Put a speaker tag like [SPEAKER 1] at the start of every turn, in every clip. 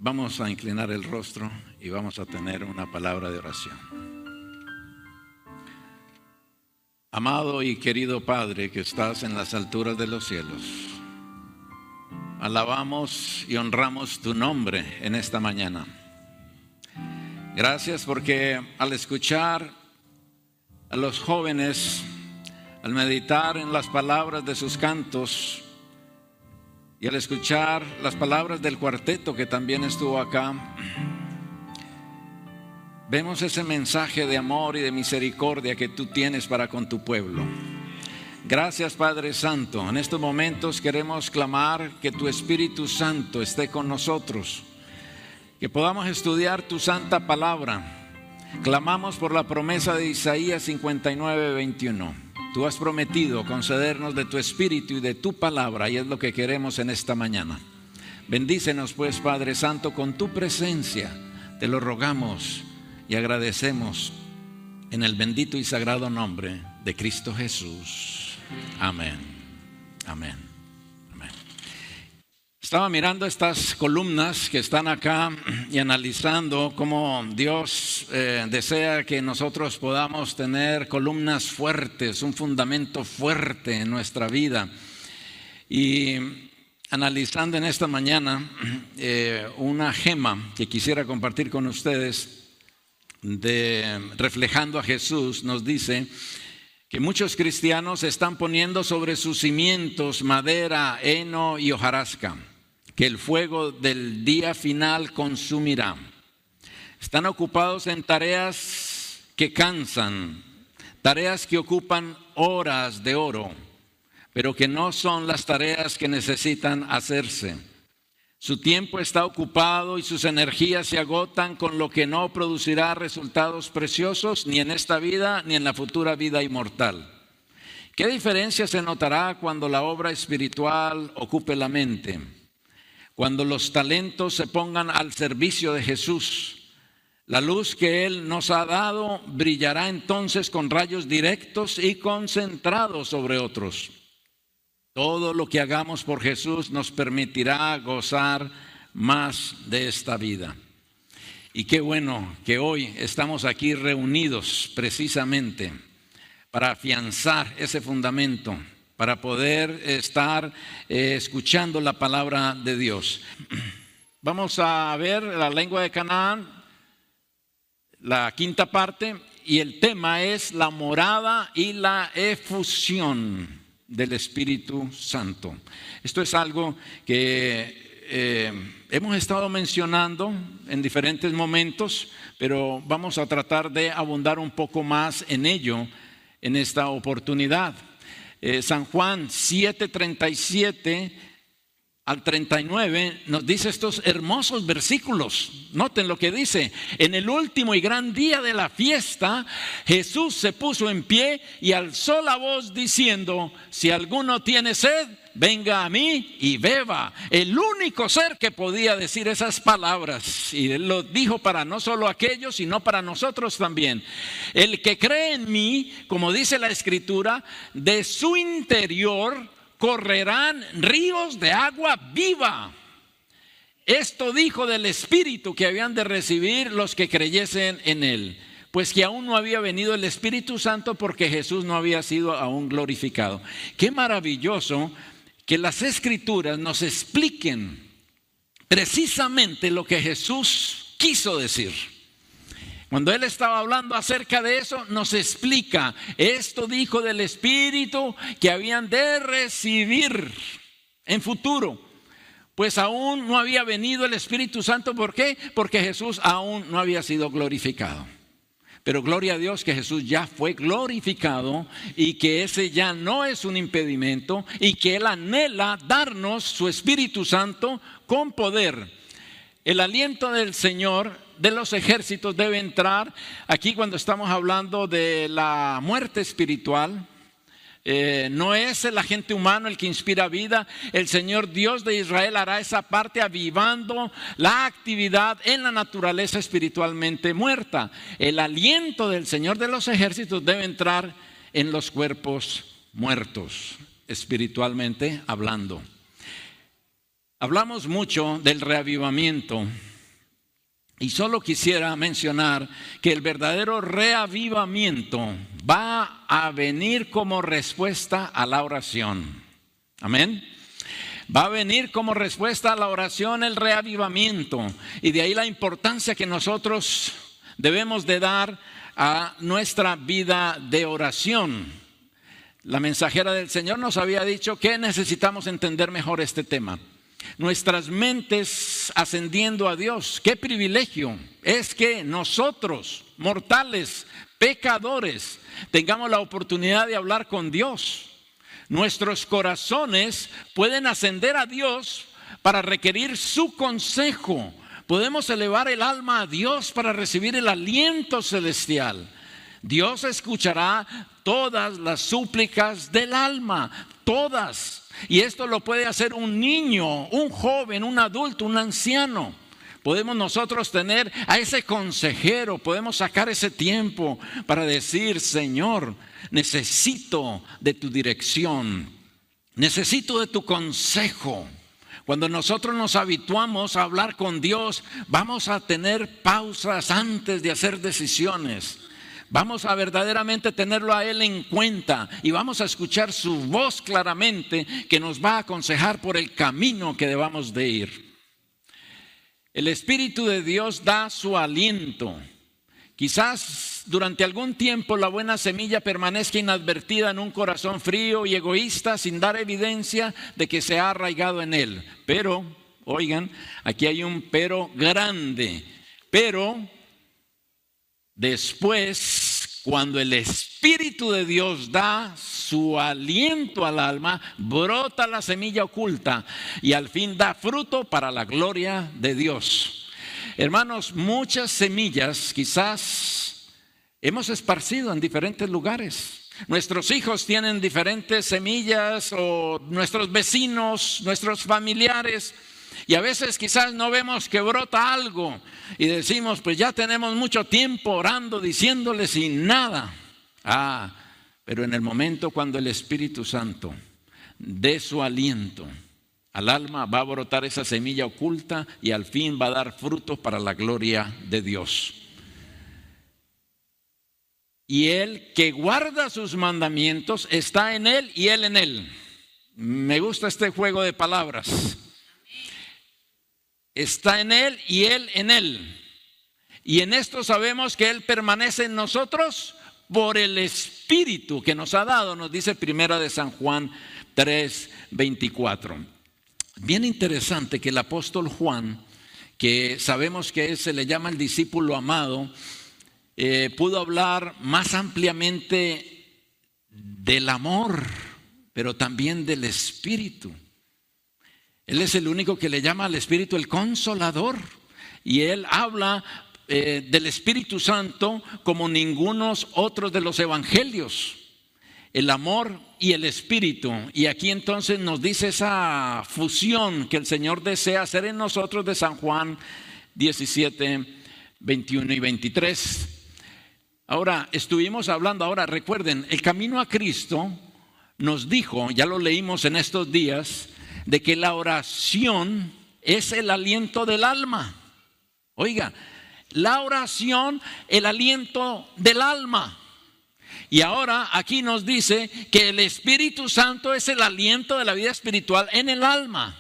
[SPEAKER 1] Vamos a inclinar el rostro y vamos a tener una palabra de oración. Amado y querido Padre que estás en las alturas de los cielos, alabamos y honramos tu nombre en esta mañana. Gracias porque al escuchar a los jóvenes, al meditar en las palabras de sus cantos y al escuchar las palabras del cuarteto que también estuvo acá, vemos ese mensaje de amor y de misericordia que tú tienes para con tu pueblo. Gracias, Padre Santo. En estos momentos queremos clamar que tu Espíritu Santo esté con nosotros, que podamos estudiar tu santa palabra. Clamamos por la promesa de Isaías 59:21. Tú has prometido concedernos de tu Espíritu y de tu palabra, y es lo que queremos en esta mañana. Bendícenos pues, Padre Santo, con tu presencia. Te lo rogamos y agradecemos en el bendito y sagrado nombre de Cristo Jesús. Amén. Amén. Amén. Estaba mirando estas columnas que están acá y analizando cómo Dios desea que nosotros podamos tener columnas fuertes, un fundamento fuerte en nuestra vida. Y analizando en esta mañana una gema que quisiera compartir con ustedes, reflejando a Jesús, nos dice que muchos cristianos están poniendo sobre sus cimientos madera, heno y hojarasca, que el fuego del día final consumirá. Están ocupados en tareas que cansan, tareas que ocupan horas de oro, pero que no son las tareas que necesitan hacerse. Su tiempo está ocupado y sus energías se agotan con lo que no producirá resultados preciosos ni en esta vida ni en la futura vida inmortal. ¿Qué diferencia se notará cuando la obra espiritual ocupe la mente? Cuando los talentos se pongan al servicio de Jesús. La luz que Él nos ha dado brillará entonces con rayos directos y concentrados sobre otros. Todo lo que hagamos por Jesús nos permitirá gozar más de esta vida. Y qué bueno que hoy estamos aquí reunidos precisamente para afianzar ese fundamento, para poder estar escuchando la palabra de Dios. Vamos a ver la lengua de Canaán, la quinta parte, y el tema es la morada y la efusión del Espíritu Santo. Esto es algo que hemos estado mencionando en diferentes momentos, pero vamos a tratar de abundar un poco más en ello en esta oportunidad. San Juan 7:37 al 39 nos dice estos hermosos versículos. Noten lo que dice: en el último y gran día de la fiesta, Jesús se puso en pie y alzó la voz diciendo: si alguno tiene sed, venga a mí y beba. El único ser que podía decir esas palabras, y él lo dijo para no solo aquellos, sino para nosotros también. El que cree en mí, como dice la Escritura, de su interior correrán ríos de agua viva. Esto dijo del Espíritu que habían de recibir los que creyesen en Él, pues que aún no había venido el Espíritu Santo porque Jesús no había sido aún glorificado. Qué maravilloso que las Escrituras nos expliquen precisamente lo que Jesús quiso decir. Cuando Él estaba hablando acerca de eso, nos explica: esto dijo del Espíritu que habían de recibir en futuro, pues aún no había venido el Espíritu Santo. ¿Por qué? Porque Jesús aún no había sido glorificado. Pero gloria a Dios que Jesús ya fue glorificado y que ese ya no es un impedimento y que Él anhela darnos su Espíritu Santo con poder. El aliento del Señor de los ejércitos debe entrar aquí cuando estamos hablando de la muerte espiritual. No es el agente humano el que inspira vida. El Señor Dios de Israel hará esa parte avivando la actividad en la naturaleza espiritualmente muerta. El aliento del Señor de los ejércitos debe entrar en los cuerpos muertos, espiritualmente hablando. Hablamos mucho del reavivamiento y solo quisiera mencionar que el verdadero reavivamiento va a venir como respuesta a la oración. Amén. Va a venir como respuesta a la oración el reavivamiento, y de ahí la importancia que nosotros debemos de dar a nuestra vida de oración. La mensajera del Señor nos había dicho que necesitamos entender mejor este tema. Nuestras mentes ascendiendo a Dios, qué privilegio es que nosotros, mortales, pecadores, tengamos la oportunidad de hablar con Dios. Nuestros corazones pueden ascender a Dios para requerir su consejo. Podemos elevar el alma a Dios para recibir el aliento celestial. Dios escuchará todas las súplicas del alma, todas. Y esto lo puede hacer un niño, un joven, un adulto, un anciano. Podemos nosotros tener a ese consejero, podemos sacar ese tiempo para decir: Señor, necesito de tu dirección, necesito de tu consejo. Cuando nosotros nos habituamos a hablar con Dios, vamos a tener pausas antes de hacer decisiones. Vamos a verdaderamente tenerlo a Él en cuenta y vamos a escuchar su voz claramente, que nos va a aconsejar por el camino que debamos de ir. El Espíritu de Dios da su aliento. Quizás durante algún tiempo la buena semilla permanezca inadvertida en un corazón frío y egoísta, sin dar evidencia de que se ha arraigado en él. Pero, oigan, aquí hay un pero grande. Pero después, cuando el Espíritu de Dios da su aliento al alma, brota la semilla oculta y al fin da fruto para la gloria de Dios. Hermanos, muchas semillas quizás hemos esparcido en diferentes lugares. Nuestros hijos tienen diferentes semillas, o nuestros vecinos, nuestros familiares. Y a veces quizás no vemos que brota algo y decimos: pues ya tenemos mucho tiempo orando, diciéndoles, y nada. Pero en el momento cuando el Espíritu Santo dé su aliento al alma, va a brotar esa semilla oculta y al fin va a dar frutos para la gloria de Dios. Y el que guarda sus mandamientos está en él y él en él. Me gusta este juego de palabras. Está en él y él en él. Y en esto sabemos que él permanece en nosotros por el Espíritu que nos ha dado, nos dice Primera de San Juan 3:24. Bien interesante que el apóstol Juan, que sabemos que se le llama el discípulo amado, pudo hablar más ampliamente del amor, pero también del Espíritu. Él es el único que le llama al Espíritu el Consolador, y él habla del Espíritu Santo como ningunos otros de los evangelios. El amor y el Espíritu. Y aquí entonces nos dice esa fusión que el Señor desea hacer en nosotros, de San Juan 17, 21 y 23. Ahora, estuvimos hablando, recuerden, el camino a Cristo nos dijo, ya lo leímos en estos días, de que la oración es el aliento del alma. Oiga, la oración, el aliento del alma. Y ahora aquí nos dice que el Espíritu Santo es el aliento de la vida espiritual en el alma.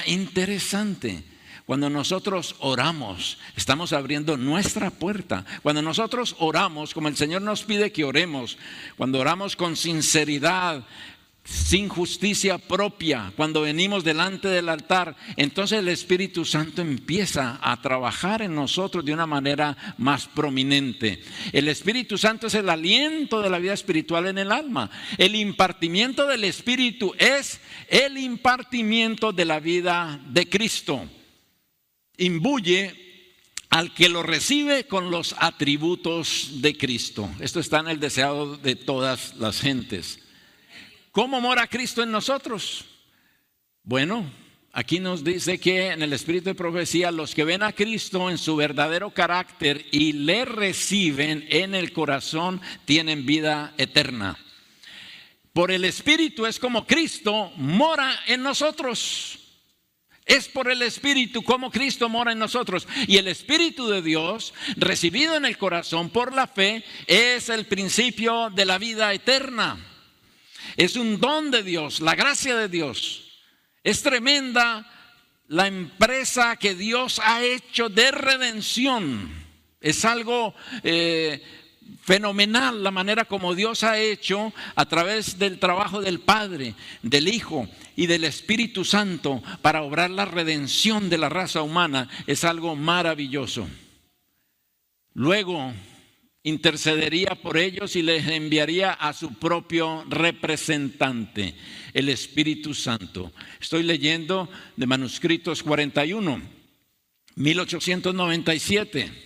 [SPEAKER 1] Interesante. Cuando nosotros oramos, estamos abriendo nuestra puerta. Cuando nosotros oramos como el Señor nos pide que oremos, cuando oramos con sinceridad, sin justicia propia, cuando venimos delante del altar, entonces el Espíritu Santo empieza a trabajar en nosotros de una manera más prominente. El Espíritu Santo es el aliento de la vida espiritual en el alma. El impartimiento del Espíritu es el impartimiento de la vida de Cristo. Imbuye al que lo recibe con los atributos de Cristo. Esto está en el deseado de todas las gentes. ¿Cómo mora Cristo en nosotros? Bueno, aquí nos dice que en el espíritu de profecía, los que ven a Cristo en su verdadero carácter y le reciben en el corazón, tienen vida eterna. Por el Espíritu es como Cristo mora en nosotros. Es por el Espíritu como Cristo mora en nosotros. Y el Espíritu de Dios, recibido en el corazón por la fe, es el principio de la vida eterna. Es un don de Dios, la gracia de Dios. Es tremenda la empresa que Dios ha hecho de redención. Es algo fenomenal la manera como Dios ha hecho a través del trabajo del Padre, del Hijo y del Espíritu Santo para obrar la redención de la raza humana. Es algo maravilloso. Luego intercedería por ellos y les enviaría a su propio representante, el Espíritu Santo. Estoy leyendo de Manuscritos 41, 1897.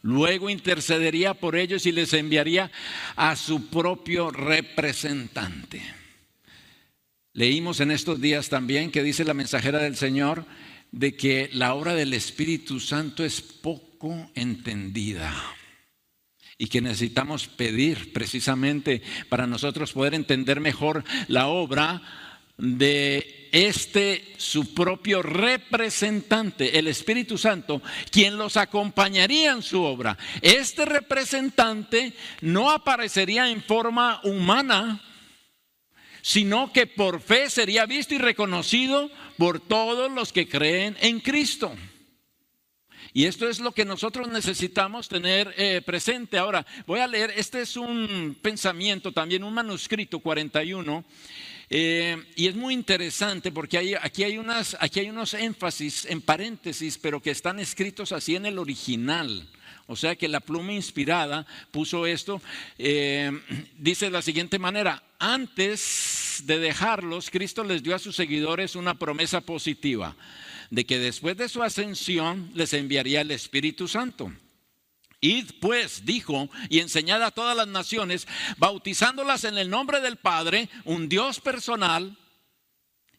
[SPEAKER 1] Luego intercedería por ellos y les enviaría a su propio representante. Leímos en estos días también que dice la mensajera del Señor de que la obra del Espíritu Santo es poco entendida y que necesitamos pedir precisamente para nosotros poder entender mejor la obra de su propio representante, el Espíritu Santo, quien los acompañaría en su obra. Este representante no aparecería en forma humana, sino que por fe sería visto y reconocido por todos los que creen en Cristo. Y esto es lo que nosotros necesitamos tener presente. Ahora, voy a leer, este es un pensamiento también, un manuscrito 41, y es muy interesante porque aquí hay unos énfasis en paréntesis, pero que están escritos así en el original. O sea que la pluma inspirada puso esto, dice de la siguiente manera: antes de dejarlos, Cristo les dio a sus seguidores una promesa positiva, de que después de su ascensión les enviaría el Espíritu Santo. Id pues, dijo, y enseñad a todas las naciones, bautizándolas en el nombre del Padre, un Dios personal,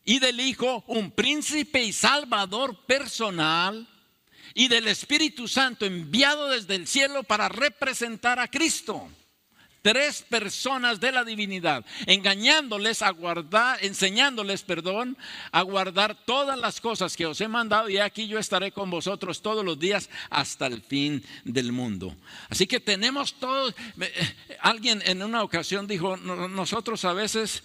[SPEAKER 1] y del Hijo, un príncipe y salvador personal, y del Espíritu Santo enviado desde el cielo para representar a Cristo. Tres personas de la divinidad, enseñándoles a guardar todas las cosas que os he mandado, y aquí yo estaré con vosotros todos los días hasta el fin del mundo. Así que tenemos todos. Alguien en una ocasión dijo: nosotros a veces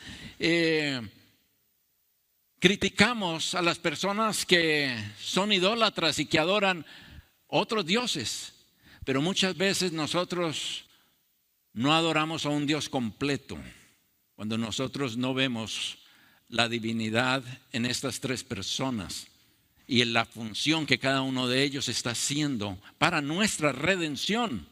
[SPEAKER 1] criticamos a las personas que son idólatras y que adoran otros dioses, pero muchas veces nosotros no adoramos a un Dios completo cuando nosotros no vemos la divinidad en estas tres personas y en la función que cada uno de ellos está haciendo para nuestra redención.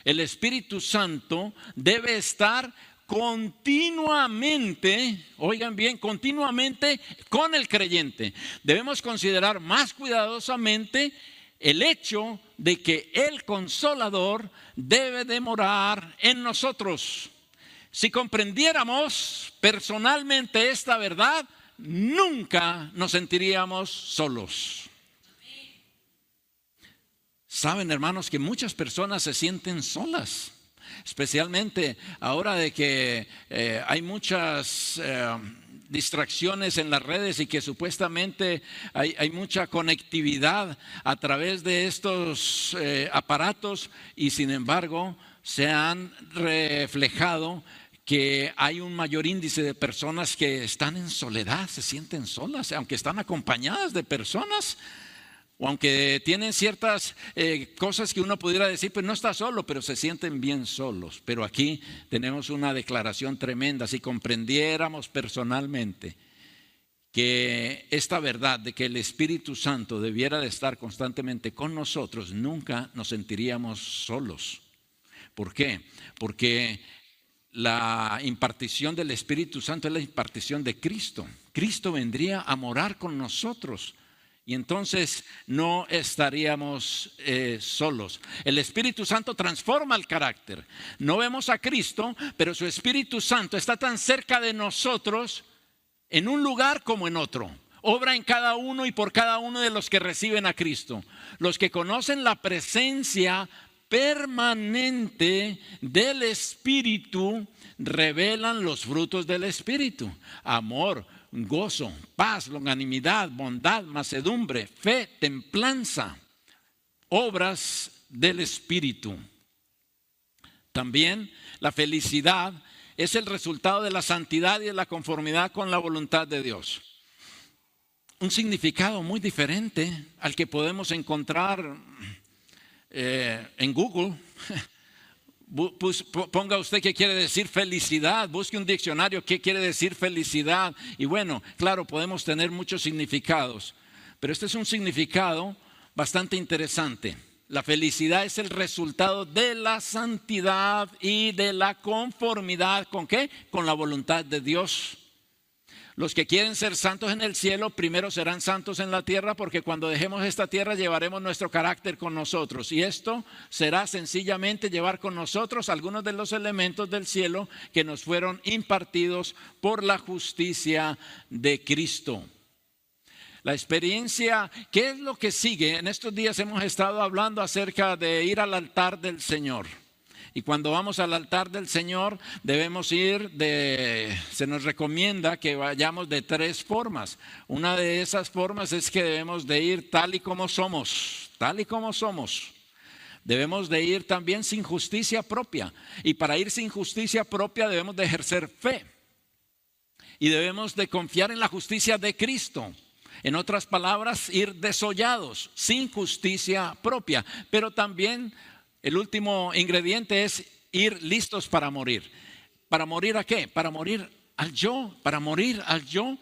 [SPEAKER 1] El Espíritu Santo debe estar continuamente, oigan bien, continuamente con el creyente. Debemos considerar más cuidadosamente el hecho de que el Consolador debe de morar en nosotros. Si comprendiéramos personalmente esta verdad, nunca nos sentiríamos solos. Saben, hermanos, que muchas personas se sienten solas, especialmente ahora de que hay muchas distracciones en las redes y que supuestamente hay mucha conectividad a través de estos aparatos, y sin embargo se han reflejado que hay un mayor índice de personas que están en soledad, se sienten solas, aunque están acompañadas de personas, o aunque tienen ciertas cosas que uno pudiera decir, pues no está solo, pero se sienten bien solos. Pero aquí tenemos una declaración tremenda. Si comprendiéramos personalmente que esta verdad de que el Espíritu Santo debiera de estar constantemente con nosotros, nunca nos sentiríamos solos. ¿Por qué? Porque la impartición del Espíritu Santo es la impartición de Cristo. Cristo vendría a morar con nosotros. Y entonces no estaríamos solos. El Espíritu Santo transforma el carácter. No vemos a Cristo, pero su Espíritu Santo está tan cerca de nosotros en un lugar como en otro. Obra en cada uno y por cada uno de los que reciben a Cristo. Los que conocen la presencia permanente del Espíritu revelan los frutos del Espíritu: amor, gozo, paz, longanimidad, bondad, mansedumbre, fe, templanza, obras del Espíritu. También la felicidad es el resultado de la santidad y de la conformidad con la voluntad de Dios. Un significado muy diferente al que podemos encontrar en Google. Ponga usted qué quiere decir felicidad, busque un diccionario qué quiere decir felicidad. Y bueno, claro, podemos tener muchos significados, pero este es un significado bastante interesante. La felicidad es el resultado de la santidad y de la conformidad ¿con qué? Con la voluntad de Dios. Los que quieren ser santos en el cielo, primero serán santos en la tierra, porque cuando dejemos esta tierra llevaremos nuestro carácter con nosotros. Y esto será sencillamente llevar con nosotros algunos de los elementos del cielo que nos fueron impartidos por la justicia de Cristo. La experiencia, ¿qué es lo que sigue? En estos días hemos estado hablando acerca de ir al altar del Señor. Y cuando vamos al altar del Señor debemos ir se nos recomienda que vayamos de 3 formas. Una de esas formas es que debemos de ir tal y como somos, tal y como somos. Debemos de ir también sin justicia propia. Y para ir sin justicia propia debemos de ejercer fe. Y debemos de confiar en la justicia de Cristo. En otras palabras, ir desollados, sin justicia propia. Pero también el último ingrediente es ir listos para morir. ¿Para morir a qué? Para morir al yo, para morir al yo.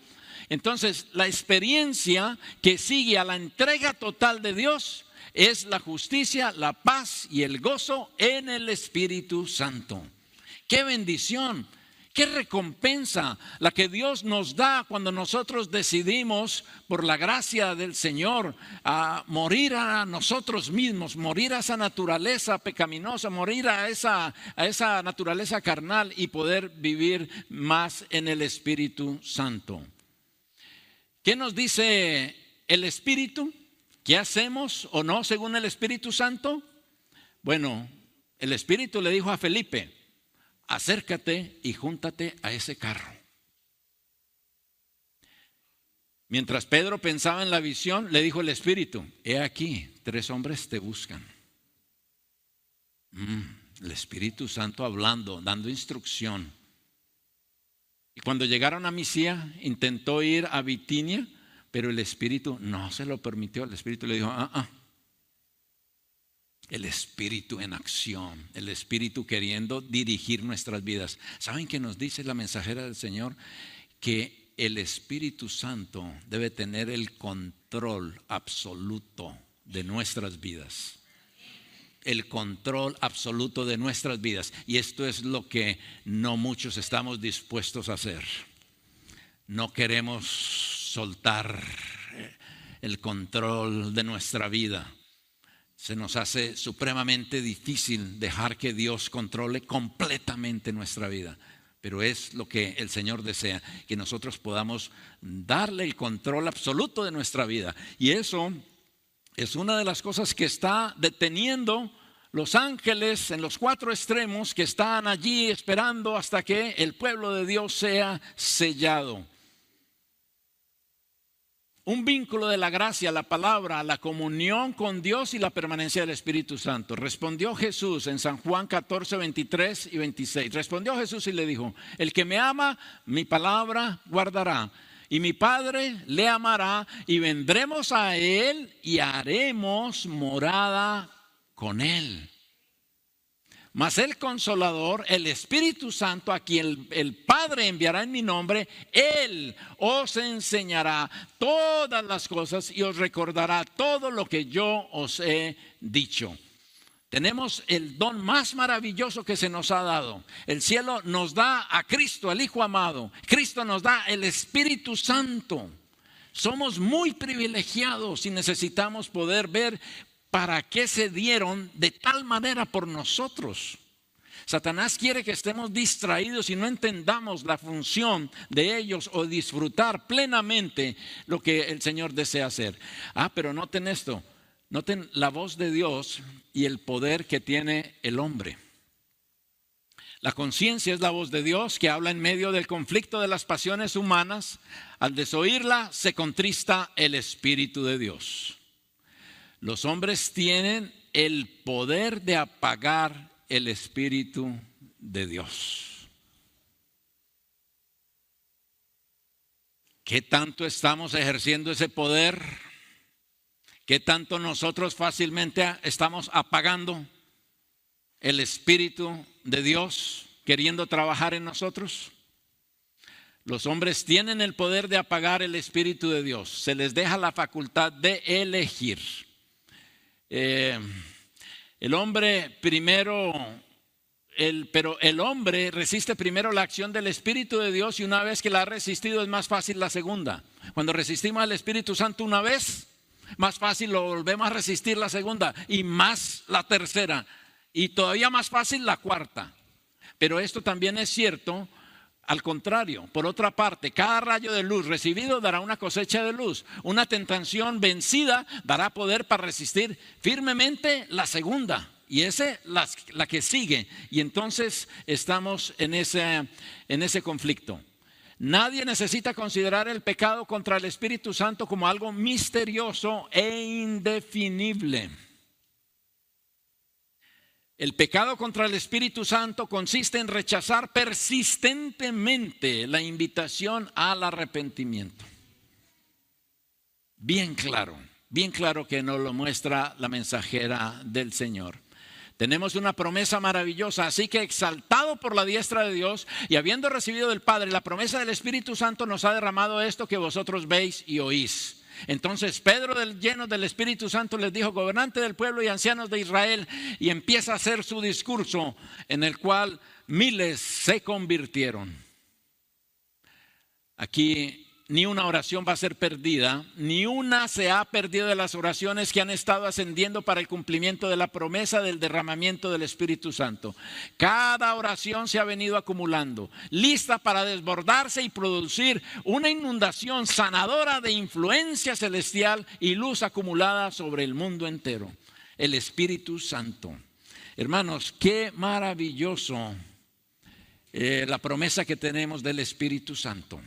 [SPEAKER 1] Entonces, la experiencia que sigue a la entrega total de Dios es la justicia, la paz y el gozo en el Espíritu Santo. ¡Qué bendición! ¡Qué recompensa la que Dios nos da cuando nosotros decidimos, por la gracia del Señor, a morir a nosotros mismos, morir a esa naturaleza pecaminosa, morir a esa naturaleza carnal y poder vivir más en el Espíritu Santo? ¿Qué nos dice el Espíritu? ¿Qué hacemos o no según el Espíritu Santo? Bueno, el Espíritu le dijo a Felipe: acércate y júntate a ese carro. Mientras Pedro pensaba en la visión, le dijo el Espíritu: he aquí, 3 hombres te buscan. El Espíritu Santo hablando, dando instrucción. Y cuando llegaron a Misia, intentó ir a Bitinia, pero el Espíritu no se lo permitió. El Espíritu le dijo: El Espíritu en acción, el Espíritu queriendo dirigir nuestras vidas. ¿Saben qué nos dice la mensajera del Señor? Que el Espíritu Santo debe tener el control absoluto de nuestras vidas. El control absoluto de nuestras vidas. Y esto es lo que no muchos estamos dispuestos a hacer. No queremos soltar el control de nuestra vida. Se nos hace supremamente difícil dejar que Dios controle completamente nuestra vida. Pero es lo que el Señor desea, que nosotros podamos darle el control absoluto de nuestra vida. Y eso es una de las cosas que está deteniendo los ángeles en los 4 extremos que están allí esperando hasta que el pueblo de Dios sea sellado. Un vínculo de la gracia, la palabra, la comunión con Dios y la permanencia del Espíritu Santo. Respondió Jesús en San Juan 14, 23 y 26. Respondió Jesús y le dijo: el que me ama, mi palabra guardará. Y mi Padre le amará, y vendremos a él y haremos morada con él. Mas el Consolador, el Espíritu Santo, a quien el Padre enviará en mi nombre, Él os enseñará todas las cosas y os recordará todo lo que yo os he dicho. Tenemos el don más maravilloso que se nos ha dado. El cielo nos da a Cristo, el Hijo amado. Cristo nos da el Espíritu Santo. Somos muy privilegiados y necesitamos poder ver ¿para qué se dieron de tal manera por nosotros? Satanás quiere que estemos distraídos y no entendamos la función de ellos o disfrutar plenamente lo que el Señor desea hacer. Pero noten esto, noten la voz de Dios y el poder que tiene el hombre. La conciencia es la voz de Dios que habla en medio del conflicto de las pasiones humanas. Al desoírla, se contrista el Espíritu de Dios. Los hombres tienen el poder de apagar el Espíritu de Dios. ¿Qué tanto estamos ejerciendo ese poder? ¿Qué tanto nosotros fácilmente estamos apagando el Espíritu de Dios queriendo trabajar en nosotros? Los hombres tienen el poder de apagar el Espíritu de Dios. Se les deja la facultad de elegir. El hombre pero el hombre resiste primero la acción del Espíritu de Dios, y una vez que la ha resistido es más fácil la segunda. Cuando resistimos al Espíritu Santo una vez, más fácil lo volvemos a resistir la segunda, y más la tercera, y todavía más fácil la cuarta. Pero esto también es cierto al contrario. Por otra parte, cada rayo de luz recibido dará una cosecha de luz. Una tentación vencida dará poder para resistir firmemente la segunda, y esa la que sigue. Y entonces estamos en ese conflicto. Nadie necesita considerar el pecado contra el Espíritu Santo como algo misterioso e indefinible. El pecado contra el Espíritu Santo consiste en rechazar persistentemente la invitación al arrepentimiento. Bien claro que nos lo muestra la mensajera del Señor. Tenemos una promesa maravillosa, así que exaltado por la diestra de Dios y habiendo recibido del Padre la promesa del Espíritu Santo, nos ha derramado esto que vosotros veis y oís. Entonces Pedro, lleno del Espíritu Santo, les dijo: gobernante del pueblo y ancianos de Israel, y empieza a hacer su discurso, en el cual miles se convirtieron. Aquí ni una oración va a ser perdida, ni una se ha perdido de las oraciones que han estado ascendiendo para el cumplimiento de la promesa del derramamiento del Espíritu Santo. Cada oración se ha venido acumulando, lista para desbordarse y producir una inundación sanadora de influencia celestial y luz acumulada sobre el mundo entero. El Espíritu Santo. Hermanos, qué maravilloso la promesa que tenemos del Espíritu Santo.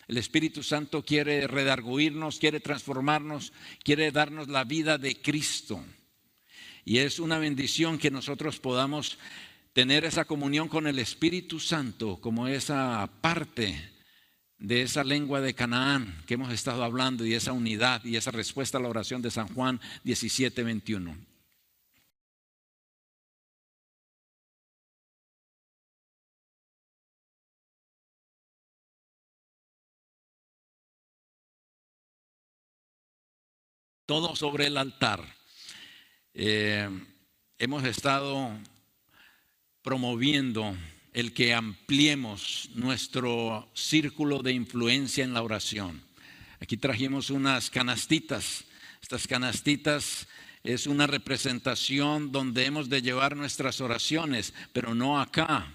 [SPEAKER 1] El Espíritu Santo quiere redarguirnos, quiere transformarnos, quiere darnos la vida de Cristo. Y es una bendición que nosotros podamos tener esa comunión con el Espíritu Santo, como esa parte de esa lengua de Canaán que hemos estado hablando, y esa unidad y esa respuesta a la oración de San Juan 17:21. Todo sobre el altar. Hemos estado promoviendo el que ampliemos nuestro círculo de influencia en la oración. Aquí trajimos unas canastitas. Estas canastitas es una representación donde hemos de llevar nuestras oraciones, pero no acá,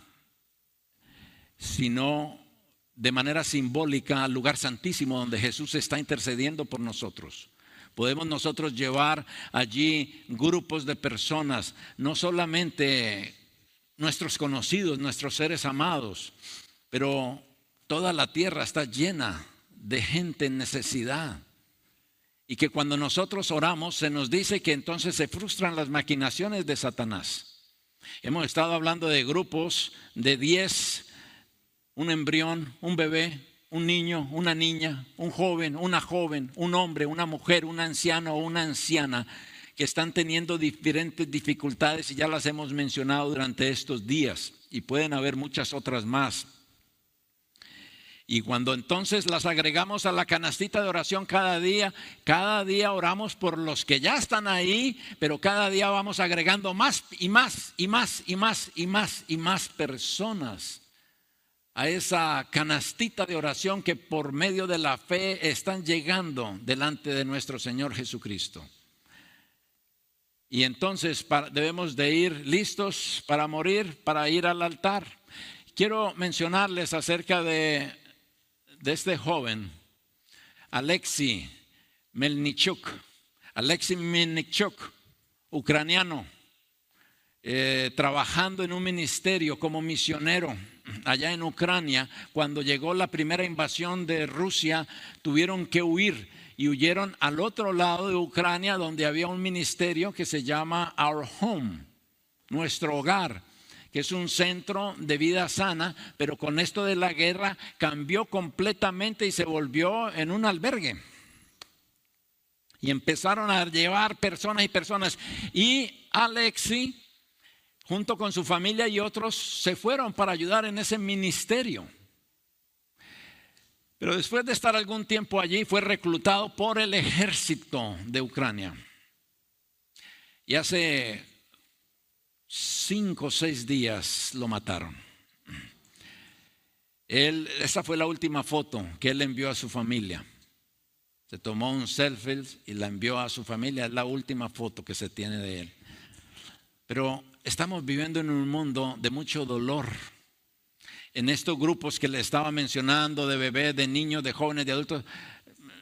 [SPEAKER 1] sino de manera simbólica al lugar santísimo donde Jesús está intercediendo por nosotros. Podemos nosotros llevar allí grupos de personas, no solamente nuestros conocidos, nuestros seres amados, pero toda la tierra está llena de gente en necesidad. Y que cuando nosotros oramos se nos dice que entonces se frustran las maquinaciones de Satanás. Hemos estado hablando de grupos de 10, un embrión, un bebé, un niño, una niña, un joven, un hombre, una mujer, un anciano o una anciana que están teniendo diferentes dificultades, y ya las hemos mencionado durante estos días, y pueden haber muchas otras más. Y cuando entonces las agregamos a la canastita de oración cada día oramos por los que ya están ahí, pero cada día vamos agregando más y más y más y más y más y más personas a esa canastita de oración que por medio de la fe están llegando delante de nuestro Señor Jesucristo. Y entonces debemos de ir listos para morir, para ir al altar. Quiero mencionarles acerca de este joven, Alexei Melnichuk, ucraniano. trabajando en un ministerio como misionero allá en Ucrania. Cuando llegó la primera invasión de Rusia, tuvieron que huir y huyeron al otro lado de Ucrania, donde había un ministerio que se llama Our Home, nuestro hogar, que es un centro de vida sana, pero con esto de la guerra cambió completamente y se volvió en un albergue. Y empezaron a llevar personas y personas. Y Alexi, junto con su familia y otros, se fueron para ayudar en ese ministerio. Pero después de estar algún tiempo allí, fue reclutado por el ejército de Ucrania. Y hace 5 o 6 días lo mataron. Esa fue la última foto que él envió a su familia. Se tomó un selfie y la envió a su familia. Es la última foto que se tiene de él. Pero estamos viviendo en un mundo de mucho dolor. En estos grupos que le estaba mencionando, de bebés, de niños, de jóvenes, de adultos,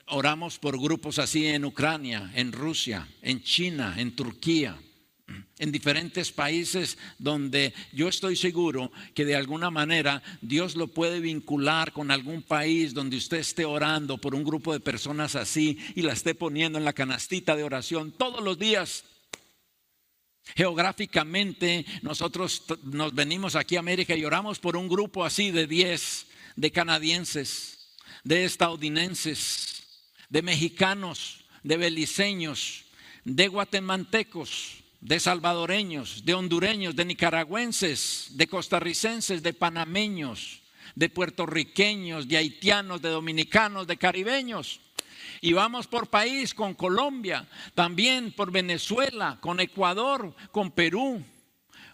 [SPEAKER 1] oramos por grupos así en Ucrania, en Rusia, en China, en Turquía, en diferentes países donde yo estoy seguro que de alguna manera Dios lo puede vincular con algún país donde usted esté orando por un grupo de personas así y la esté poniendo en la canastita de oración todos los días. Geográficamente nosotros nos venimos aquí a América y oramos por un grupo así de 10, de canadienses, de estadounidenses, de mexicanos, de beliceños, de guatemaltecos, de salvadoreños, de hondureños, de nicaragüenses, de costarricenses, de panameños, de puertorriqueños, de haitianos, de dominicanos, de caribeños. Y vamos por país con Colombia, también por Venezuela, con Ecuador, con Perú,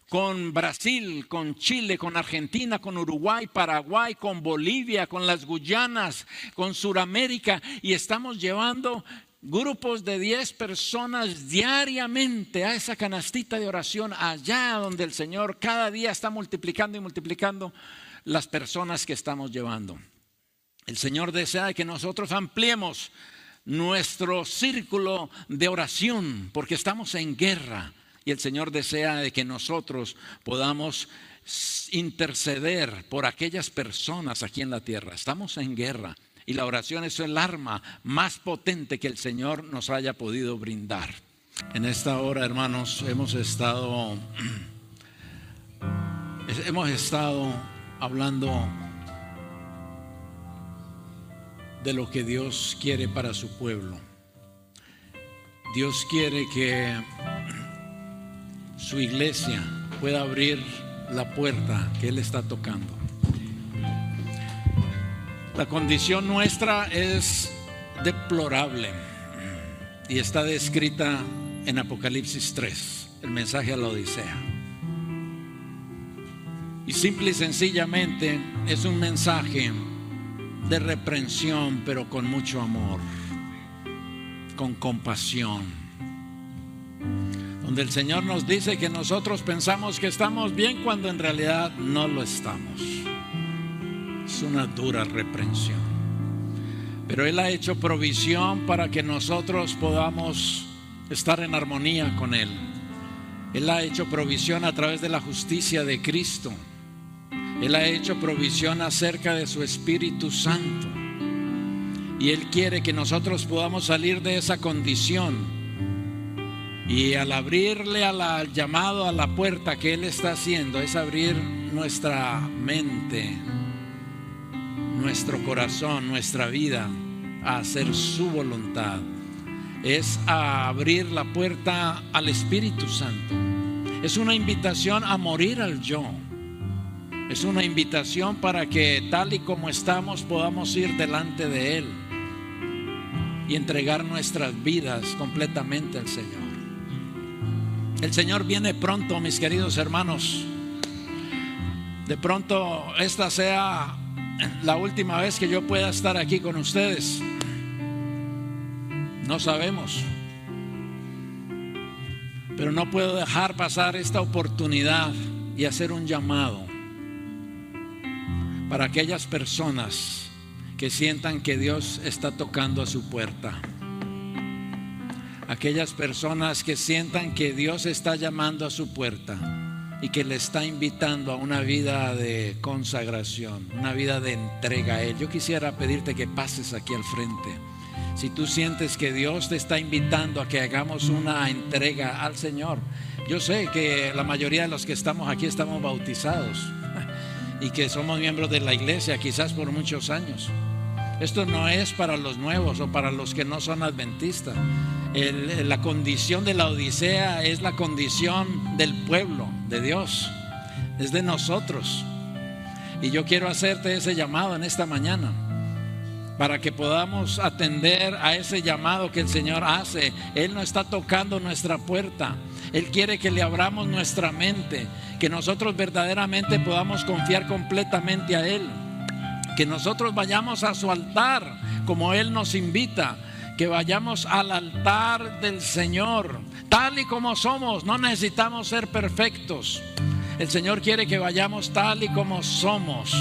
[SPEAKER 1] con Brasil, con Chile, con Argentina, con Uruguay, Paraguay, con Bolivia, con las Guyanas, con Suramérica. Y estamos llevando grupos de 10 personas diariamente a esa canastita de oración allá donde el Señor cada día está multiplicando y multiplicando las personas que estamos llevando. El Señor desea que nosotros ampliemos nuestro círculo de oración porque estamos en guerra y el Señor desea de que nosotros podamos interceder por aquellas personas aquí en la tierra. Estamos en guerra y la oración es el arma más potente que el Señor nos haya podido brindar. En esta hora, hermanos, hemos estado hablando de lo que Dios quiere para su pueblo. Dios quiere que su iglesia pueda abrir la puerta que Él está tocando. La condición nuestra es deplorable y está descrita en Apocalipsis 3, el mensaje a la Odisea. Y simple y sencillamente es un mensaje de reprensión, pero con mucho amor, con compasión, donde el Señor nos dice que nosotros pensamos que estamos bien cuando en realidad no lo estamos. Es una dura reprensión, pero Él ha hecho provisión para que nosotros podamos estar en armonía con Él. Él ha hecho provisión a través de la justicia de Cristo. Él ha hecho provisión acerca de su Espíritu Santo. Y Él quiere que nosotros podamos salir de esa condición. Y al abrirle al llamado a la puerta que Él está haciendo, es abrir nuestra mente, nuestro corazón, nuestra vida a hacer su voluntad. Es a abrir la puerta al Espíritu Santo. Es una invitación a morir al yo. Es una invitación para que tal y como estamos podamos ir delante de Él y entregar nuestras vidas completamente al Señor. El Señor viene pronto, mis queridos hermanos. De pronto esta sea la última vez que yo pueda estar aquí con ustedes. No sabemos, pero no puedo dejar pasar esta oportunidad y hacer un llamado para aquellas personas que sientan que Dios está tocando a su puerta. aquellas personas que sientan que Dios está llamando a su puerta y que le está invitando a una vida de consagración, una vida de entrega a Él. Yo quisiera pedirte que pases aquí al frente. Si tú sientes que Dios te está invitando a que hagamos una entrega al Señor. Yo sé que la mayoría de los que estamos aquí estamos bautizados y que somos miembros de la iglesia quizás por muchos años. Esto no es para los nuevos o para los que no son adventistas. La condición de la Odisea es la condición del pueblo de Dios, es de nosotros. Y yo quiero hacerte ese llamado en esta mañana, para que podamos atender a ese llamado que el Señor hace. Él no está tocando nuestra puerta. Él quiere que le abramos nuestra mente, que nosotros verdaderamente podamos confiar completamente a Él, que nosotros vayamos a su altar como Él nos invita, que vayamos al altar del Señor tal y como somos. No necesitamos ser perfectos. El Señor quiere que vayamos tal y como somos,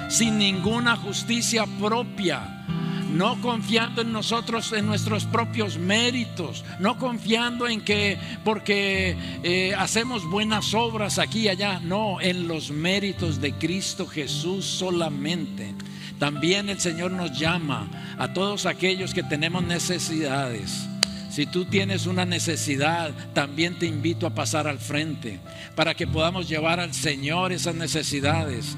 [SPEAKER 1] sin ninguna justicia propia, no confiando en nosotros, en nuestros propios méritos, no confiando en que porque hacemos buenas obras aquí y allá. No, en los méritos de Cristo Jesús solamente. También el Señor nos llama a todos aquellos que tenemos necesidades. Si tú tienes una necesidad, también te invito a pasar al frente para que podamos llevar al Señor esas necesidades.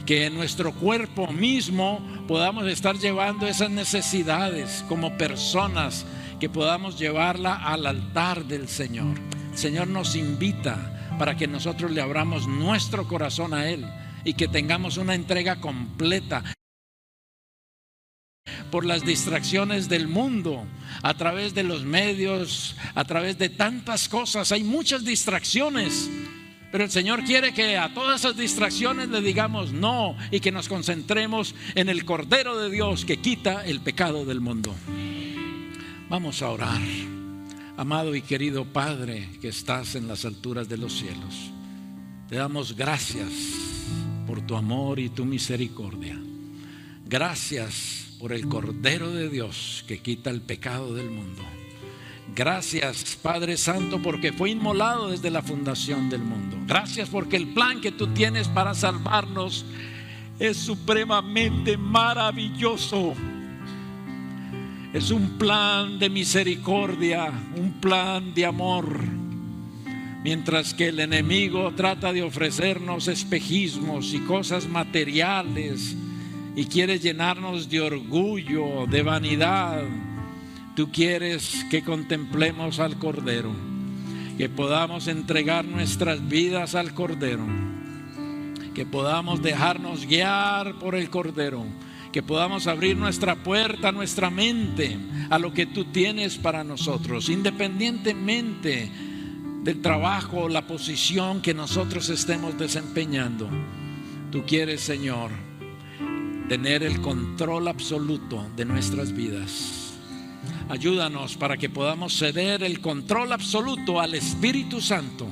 [SPEAKER 1] Que en nuestro cuerpo mismo podamos estar llevando esas necesidades como personas, que podamos llevarla al altar del Señor. El Señor nos invita para que nosotros le abramos nuestro corazón a Él y que tengamos una entrega completa. Por las distracciones del mundo, a través de los medios, a través de tantas cosas, hay muchas distracciones. Pero el Señor quiere que a todas esas distracciones le digamos no y que nos concentremos en el Cordero de Dios que quita el pecado del mundo. Vamos a orar. Amado y querido Padre que estás en las alturas de los cielos, te damos gracias por tu amor y tu misericordia. Gracias por el Cordero de Dios que quita el pecado del mundo. Gracias, Padre Santo, porque fue inmolado desde la fundación del mundo. Gracias porque el plan que tú tienes para salvarnos es supremamente maravilloso. Es un plan de misericordia, un plan de amor. Mientras que el enemigo trata de ofrecernos espejismos y cosas materiales y quiere llenarnos de orgullo, de vanidad, tú quieres que contemplemos al Cordero, que podamos entregar nuestras vidas al Cordero, que podamos dejarnos guiar por el Cordero, que podamos abrir nuestra puerta, nuestra mente a lo que tú tienes para nosotros, independientemente del trabajo o la posición que nosotros estemos desempeñando. Tú quieres, Señor, tener el control absoluto de nuestras vidas. Ayúdanos para que podamos ceder el control absoluto al Espíritu Santo.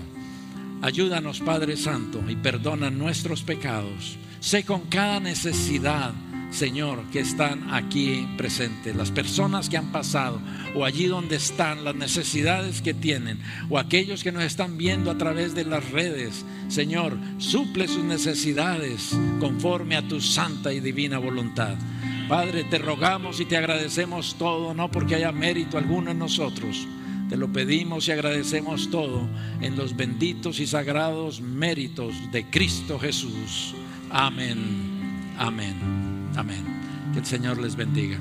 [SPEAKER 1] Ayúdanos, Padre Santo, y perdona nuestros pecados. Sé con cada necesidad, Señor, que están aquí presentes, las personas que han pasado o allí donde están, las necesidades que tienen, o aquellos que nos están viendo a través de las redes. Señor, suple sus necesidades conforme a tu santa y divina voluntad. Padre, te rogamos y te agradecemos todo, no porque haya mérito alguno en nosotros. Te lo pedimos y agradecemos todo en los benditos y sagrados méritos de Cristo Jesús. Amén, amén, amén. Que el Señor les bendiga.